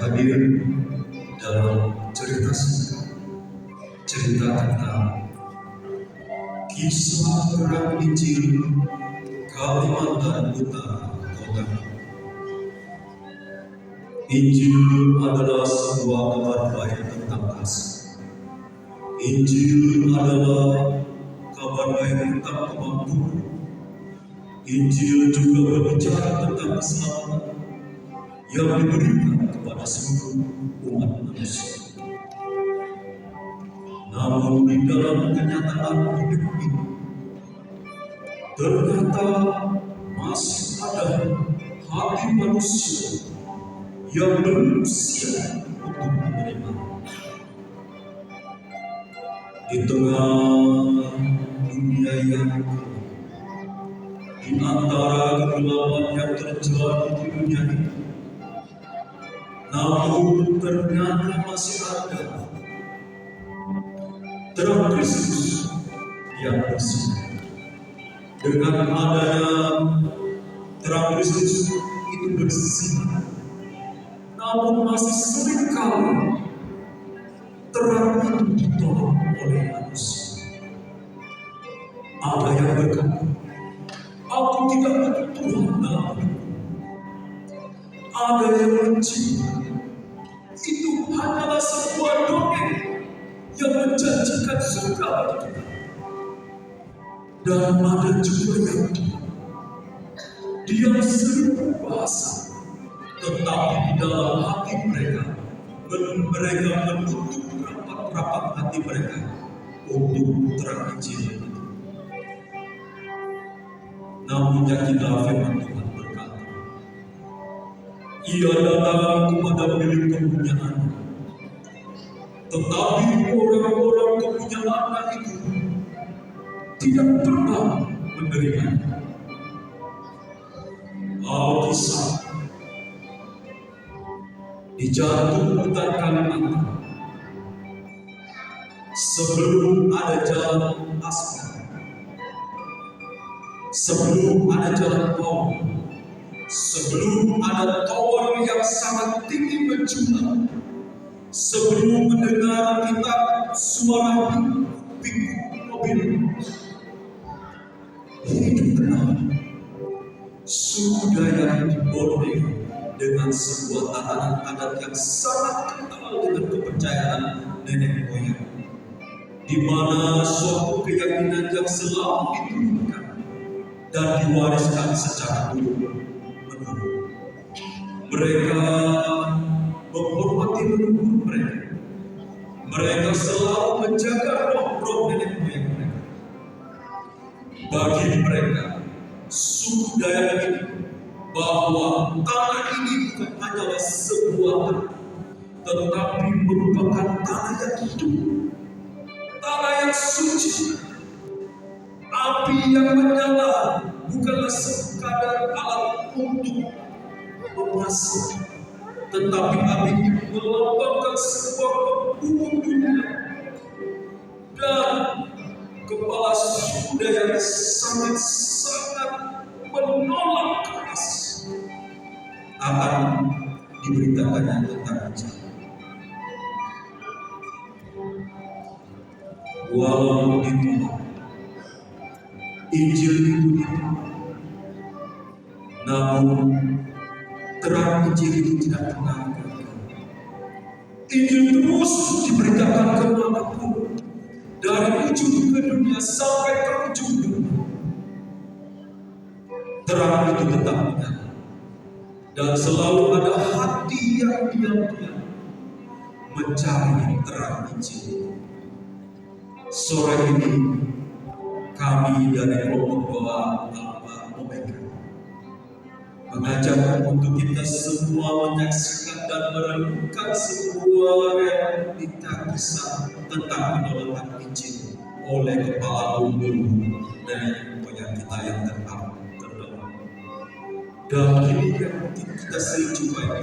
hadir dalam cerita tentang kisah terang Injil Kalimantan Utara Kota. Injil adalah sebuah kabar baik tentang kasih. Injil adalah kabar baik tentang kemampuan. Injil juga berbicara tentang keselamatan yang diberikan kepada seluruh umat manusia. Namun di dalam kenyataan hidup ini, ternyata masih ada hati manusia yang belum siap untuk menerima. Di tengah dunia yang di antara kegelapan yang terjadi di dunia ini, namun ternyata masih ada terang Kristus yang bersinar. Dengan adanya terang Kristus itu bersinar, namun masih seringkali terang itu ditolak oleh manusia. Ada yang berkata, "Aku tidak butuh Tuhan dalam hidupku." Ada yang mencium, itu hanyalah sebuah dongeng yang menjanjikan surga bagi kita. Dan ada juga yang dia sering bahasa, tetapi di dalam hati mereka menutup rapat-rapat hati mereka untuk terang Injil. Namun yakinlah firman Tuhan berkata, "Ia datang kepada milik kepunyaannya, tetapi orang-orang kepunyaannya itu tidak pernah menerimanya." Alkisah di jantung hutan Kalimantan, sebelum ada jalan aspal, sebelum ada jalan tol, sebelum ada tower yang sangat tinggi menjulang, sebelum mendengar kita suara pikuk mobil, hidup tenang suku Dayak di Borneo dengan sebuah tatanan adat yang sangat kental dengan kepercayaan nenek moyang, di mana suatu keyakinan yang selalu diturunkan dan diwariskan secara turun-menurun. Mereka menghormati leluhur mereka. Mereka selalu menjaga roh-roh nenek moyang mereka. Bagi mereka, suku Dayak ini, bahwa tanah ini bukan hanyalah sebuah tanah, tetapi merupakan tanah yang hidup, tanah yang suci. Api yang menyala bukanlah sekadar alat untuk memasak, tetapi api ini melambangkan sebuah penghubung dunia. Dan kepala suku Dayak sangat menolak keras akan diberitakannya tentang Injil. Walaupun ditolak, Injil itu ditolak, namun terang Injil itu tidak pernah gagal. Injil terus diberitakan kemanapun, dari ujung ke dunia sampai ke ujung dunia. Terang itu tetap menyala, dan selalu ada hati yang diam-diam mencari terang Injil. Sore ini kami dari kelompok doa Alpha Omega mengajak untuk kita semua menyaksikan dan merenungkan sebuah realita kisah tentang penolakan Injil oleh kepala unggun dan penyakit kita yang terdahulu. Dan ini yang mungkin kita sering jumpai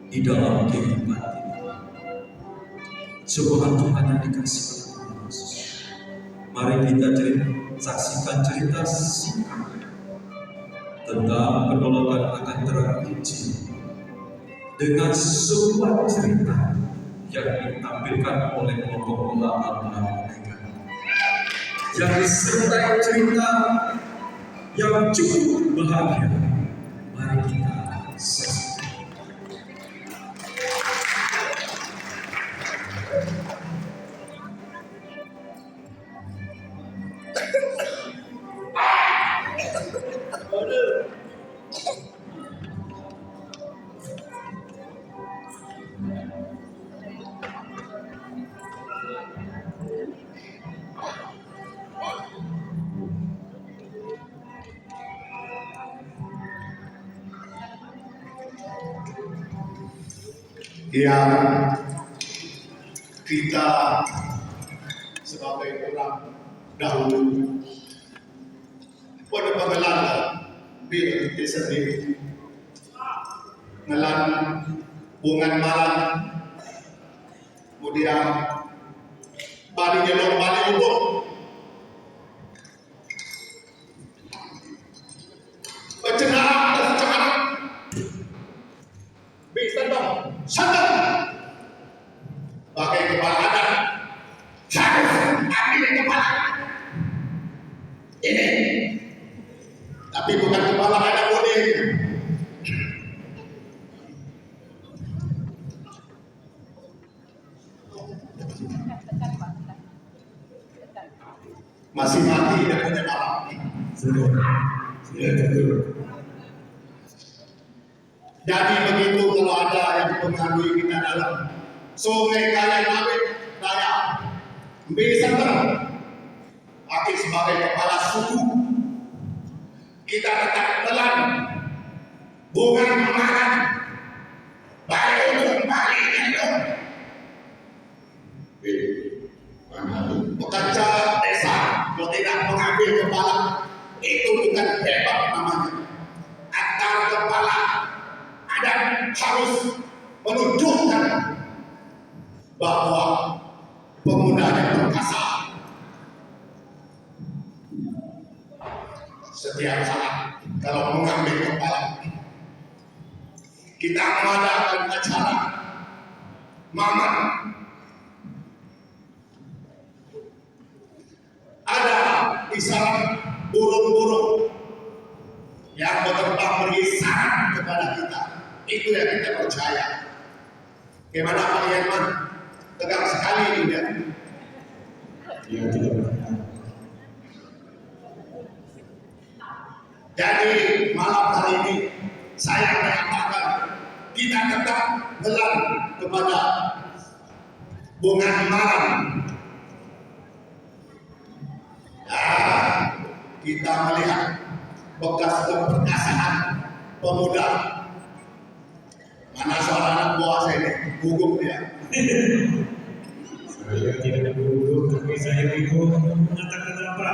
di dalam kehidupan ini. Sebuah Tuhan yang dikasih oleh Yesus. Mari kita saksikan cerita singkat tentang penolakan akan terang Injil dengan sebuah cerita yang ditampilkan oleh kelompok ulama mereka, yang disertai cerita yang cukup bahagia. Mari kita saksikan. Yang kita sebagai orang dahulu pada pengalaman bila kita sendiri ngelan bungan malam, kemudian balik jalur balik ubur, bercenarang dan cakaran, bisa dong, sadar, pakai kepala adat, harus ambil kepala ini, tapi bukan kepala adat boleh. Masih mati dan punya malam. Jadi begitu kalau ada yang mempengaruhi kita dalam sungai kaya Nawit Raya, bisa Aki sebagai kepala suku, kita tetap telan bukan memakan baik untuk kembali bekerja desa, kalau tidak mengambil kepala itu bukan hebat namanya. Antar kepala ada harus menunjukkan bahwa pemudanya perkasa. Setiap saat kalau mengambil kepala, kita mengadakan acara maman. Ada isyarat burung-burung yang berterbang berisarat kepada kita. Itu yang kita percaya. Bagaimana Pak Yerman? Tegang sekali dia. Ya, tidak benar. Jadi malam hari ini saya menyatakan kita tetap gelar kepada bunga malam. Kita melihat bekas keperkasaan pemuda. Mana suara anak buah saya ini gugup dia. Saya tidak gugup, tapi saya bingung mengatakan apa.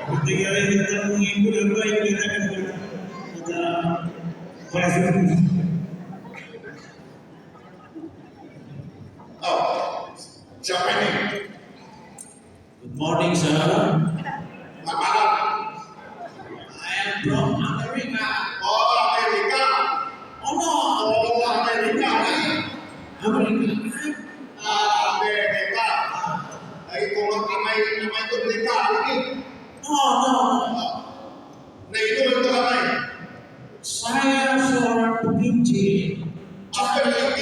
Ketika kita mengibu dan baik kita akan kita Oh, siapa ini? Good morning, sir. Selamat malam. I am from America. Oh, Amerika. Oh no, Oh, Amerika. America. Amerika. Itu nama itu Amerika ini. No. Nah itu apa? Saya seorang penginjil. Apa yang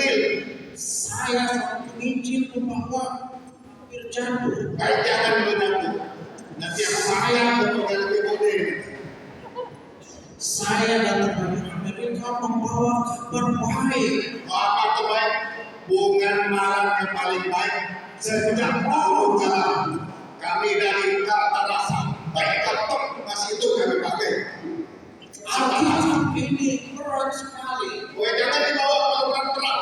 Saya seorang penginjil pembawa berjatuh. baik jangan menjatuh. Nanti saya kemudian lebih boleh. Saya datang dari Amerika membawa kabar baik. Apa terbaik? Bunga malam yang paling baik sejak dahulu kala. Kami dari kata rasa baik ketok masih itu kami pakai. Alkitab ini berat sekali, Oh, jangan dibawa pelukan berat.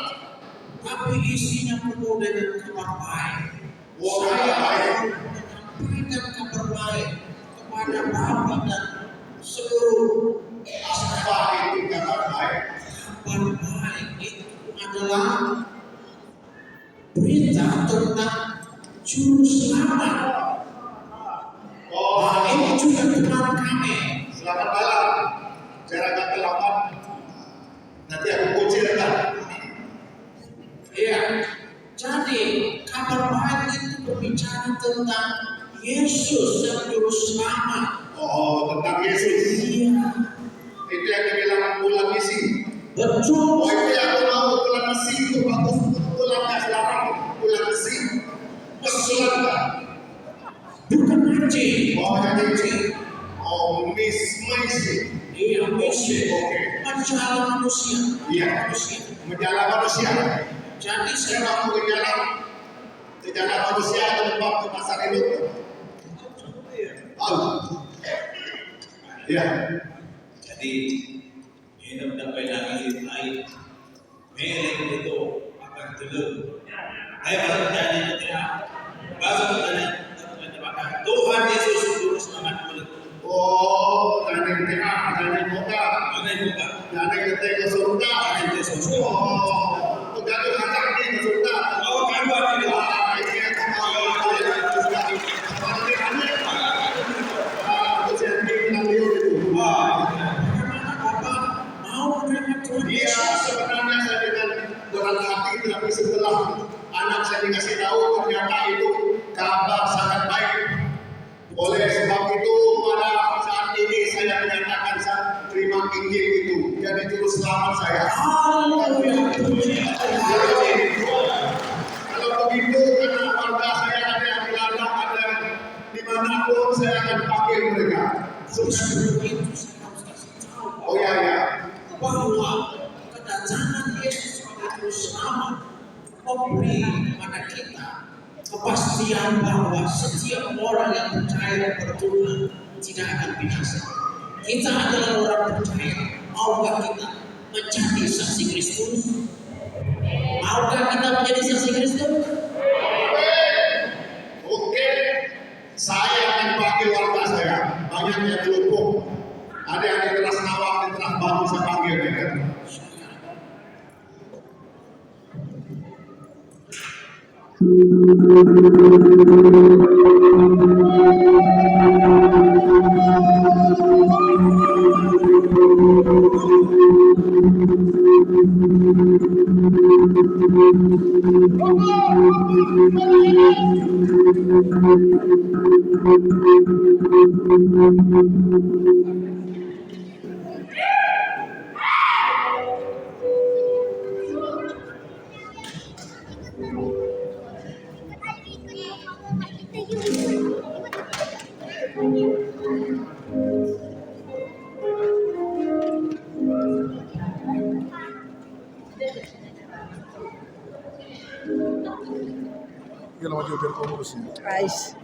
tapi isinya penuh dengan kabar baik. Oh, Saya baik. menyampaikan kabar baik kepada Bapak dan seluruh Apa itu kabar baik? kabar baik itu adalah berita tentang juru selamat. Oh, Nah, ini juga teman kami. selamat malam. Saya agak terlambat. Nanti aku kucil tentang Yesus yang juru selamat. Oh, tentang Yesus. Iya, Itu yang dibilang bulan misi. betul. Oh, itu yang aku mau, bulan misi itu bagus. Bulannya sekarang bulan misi. Kebetulan nggak? Bukan haji. Oh, yang misi. Oh, misi. Iya, misi. Oke. Menjalan manusia. Iya. Manusia. Menjalan manusia. Jadi Saya saya mau ke jalan manusia ke tempat ke pasar induk. Oh. Iya. Jadi hidup dapat lagi air. Melek itu akan telur. Saya baru tanya ketika baru tanya Tuhan Yesus juru selamat mulut. Oh, dan yang muka, Mana yang buka? dan yang ke surga. Mana yang surga? Oh, tergantung hati ke surga. Oh, kan buat ini. Wah, ini yang mau menerima Tuhan Iya, Yesus. sebenarnya saya dengan berat hati, tapi setelah anak saya dikasih tahu ternyata itu kabar sangat baik. Oleh sebab itu pada saat ini saya menyatakan saya terima Injil itu jadi juru selamat saya. Haleluya. Puji Tuhan. Kalau begitu karena warga saya ada yang dilarang, ada dimanapun saya akan panggil mereka. Sebelum itu saya harus kasih tahu Oh ya, bahwa kedatangan Yesus sebagai juru selamat memberi kepada kita kepastian bahwa setiap orang yang percaya kepada Tuhan tidak akan binasa. Kita adalah orang percaya. Maukah kita menjadi saksi Kristus? Maukah kita menjadi saksi Kristus? oke. Saya akan panggil warga saya. Banyak yang dilupuk. Ada yang di Teras Nawang, di Teras Batu saya panggil mereka. Guys.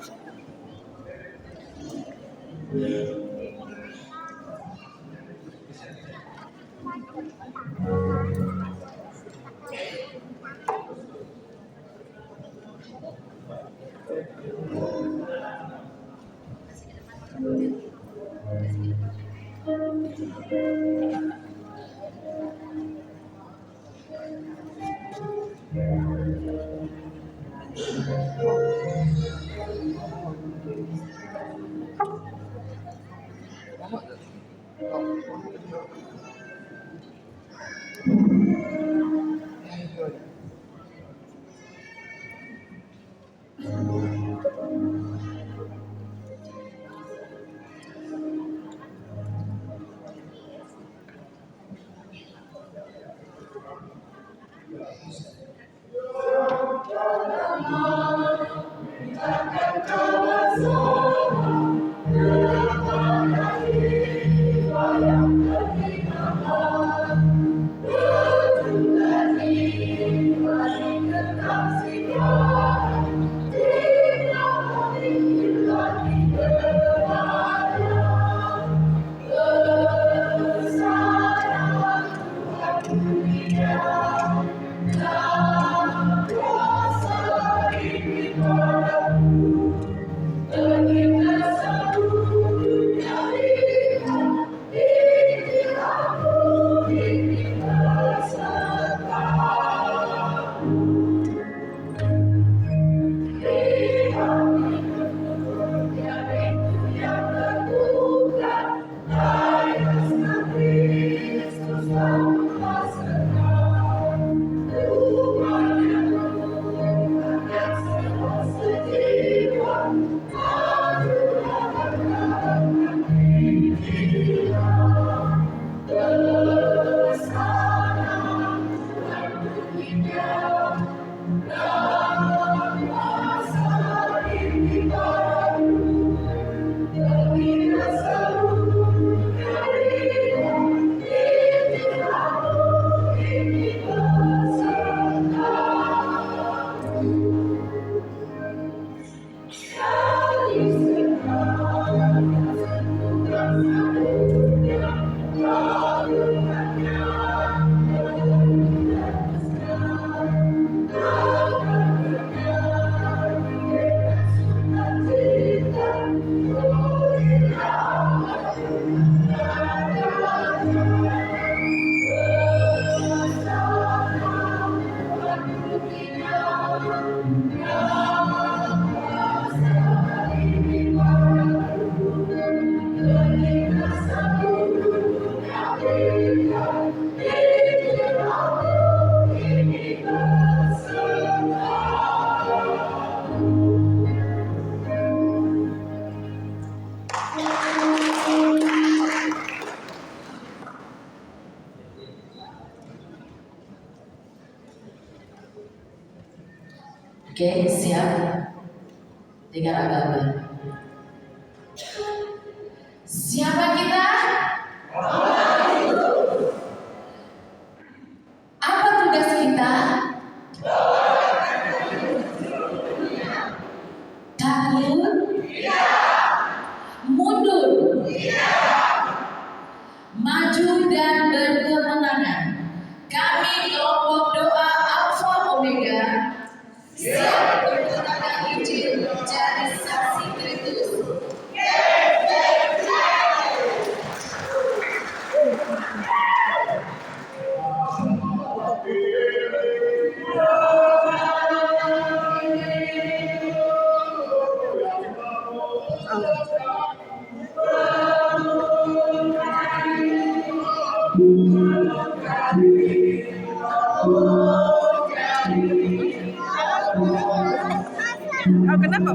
Oke, siap. Dengar agak-agak. Siapa kita? Apa tugas kita? Takut? Mundur? Maju dan berkemenangan. Kami kelompok doa Alpha Omega siap berkata Injil jadi saksi Kristus. Oh, kenapa?